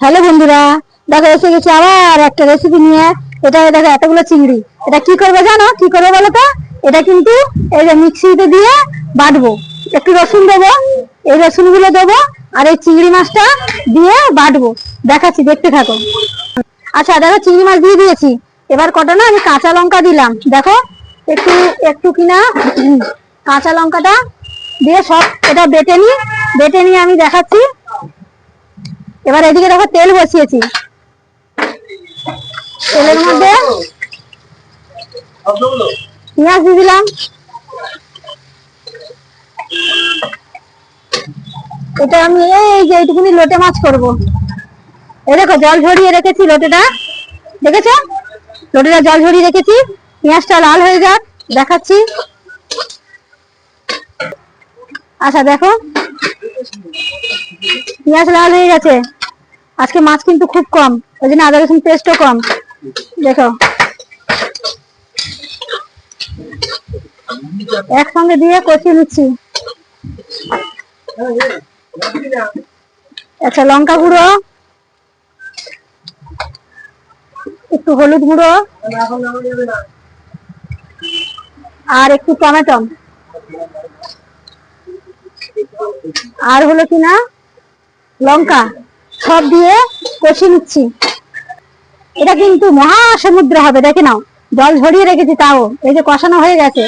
Hello বন্ধুরা, দেখো এসে গেছি আবার একটা রেসিপি নিয়ে। এটা দেখো এতগুলো চিংড়ি। এটা কি করবে জানো? কি করবে বলো তো? এটা কিন্তু এই যে মিক্সিতে দিয়ে বাটবো। একটু রসুন দেবো, এই রসুন গুলো দেবো, আর এই চিংড়ি মাছটা দিয়ে বাটবো। দেখাচ্ছি, দেখতে থাকো। আচ্ছা দেখো, চিংড়ি মাছ দিয়ে দিয়েছি। এবার কটা না আমি কাঁচা লঙ্কা দিলাম। দেখো একটু একটু কিনা কাঁচা লঙ্কাটা দিয়ে সব এটা বেটে নিয়ে আমি দেখাচ্ছি। এবার এদিকে দেখো তেল বসিয়েছি। তেলের মধ্যে পেঁয়াজ দিয়ে দিলাম। এটা আমি এই যে এইটুকুনি লোটে মাছ করব। এই দেখো জল ঝরিয়ে রেখেছি লোটেটা, দেখেছো? লোটেটা জল ঝরিয়ে রেখেছি। পেঁয়াজটা লাল হয়ে যাক, দেখাচ্ছি। আচ্ছা দেখো, পেঁয়াজ লাল হয়ে গেছে। আজকে মাছ কিন্তু খুব কম, ওই জন্য আদা রসুন পেস্টও কম। দেখো একসঙ্গে দিয়ে কষিয়ে নিচ্ছি। আচ্ছা লঙ্কা গুঁড়ো, একটু হলুদ গুঁড়ো, আর একটু টমেটো, আর হলো কিনা লঙ্কা, সব দিয়ে কষিয়ে নিচ্ছি। এটা কিন্তু মহাসমুদ্র হবে, দেখে নাও। জল ঝরিয়ে রেখেছি, তাও এই যে কষানো হয়ে গেছে।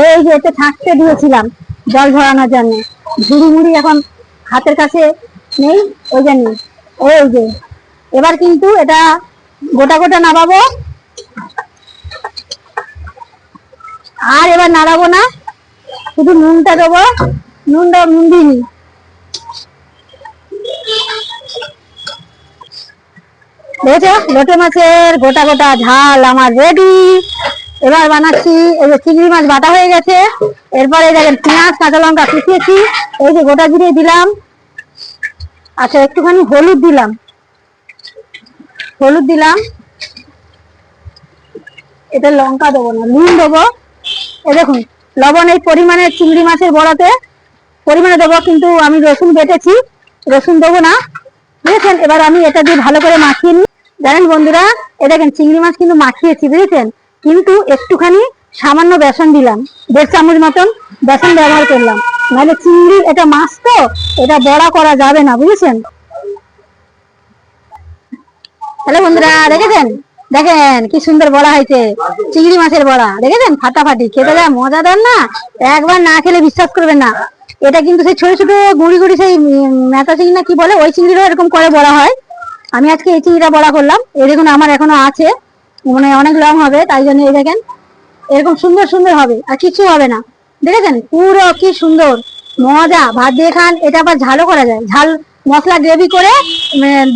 এই যে এটা থাকতে দিয়েছিলাম জল ঝরানোর জন্য। ঝুড়ি মুড়ি এখন হাতের কাছে নেই, ওই জন্য। ওই যে এবার কিন্তু এটা গোটা গোটা নামাবো, আর এবার নাড়াবো না, শুধু নুনটা দেবো। নুন দিইনি। দেখেছো লোটে মাছের গোটা গোটা ঝাল আমার রেডি। এবার বানাচ্ছি। এই যে চিংড়ি মাছ বাটা হয়ে গেছে। এরপরে দেখেন পেঁয়াজ কাঁচা লঙ্কা কুচিয়েছি, এই যে গোটা জিরে দিলাম। আচ্ছা একটুখানি হলুদ দিলাম। এটা লঙ্কা দেবো না, নুন দেবো। এই দেখুন লবণ এই পরিমাণে চিংড়ি মাছের বড়াতে পরিমাণে দেবো, কিন্তু আমি রসুন বেটেছি, রসুন দেবো না, বুঝেছেন? এবার আমি এটা দিয়ে ভালো করে মাখিয়ে নিই। জানেন বন্ধুরা, এ দেখেন চিংড়ি মাছ কিন্তু মাখিয়েছি, বুঝেছেন? কিন্তু একটুখানি সামান্য বেসন দিলাম, 1.5 চামচ মতন বেসন ব্যবহার করলাম। নাহলে চিংড়ি এটা মাছ তো, এটা বড়া করা যাবে না, বুঝেছেন? হ্যালো বন্ধুরা, দেখেছেন কি সুন্দর বড়া হয়েছে, চিংড়ি মাছের বড়া। দেখেছেন ফাটাফাটি, খেতে যা মজাদার না, একবার না খেলে বিশ্বাস করবেন না। এটা কিন্তু সেই ছোট ছোট গুড়ি গুড়ি সেই মেথা চিংড়ি না কি বলে, ওই চিংড়িটা এরকম করে বড়া হয়। আমি আজকে এই চিংড়িটা বড়া করলাম। এই দেখুন আমার এখনো আছে, মানে অনেক লং হবে, তাই জন্য এই দেখেন এরকম সুন্দর সুন্দর হবে, আর কিছু হবে না। দেখেছেন পুরো কি সুন্দর মজা। ভাত দিয়ে খান, এটা আবার ঝালও করা যায়। ঝাল মশলা গ্রেভি করে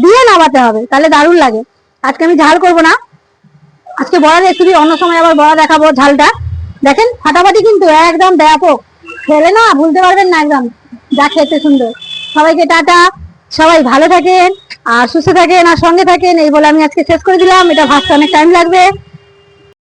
দিয়ে নামাতে হবে, তাহলে দারুণ লাগে। আজকে আমি ঝাল করব না, আজকে বড়া রেসিপি, অন্য সময় আবার বড়া দেখাবো ঝালটা। দেখেন ফাটাফাটি কিন্তু একদম ব্যাপক, খেলে না ভুলতে পারবেন না একদম, যা খেতে সুন্দর। সবাইকে টাটা, সবাই ভালো থাকেন আর সুস্থ থাকেন আর সঙ্গে থাকেন, এই বলে আমি আজকে শেষ করে দিলাম। এটা ভাজতে অনেক টাইম লাগবে।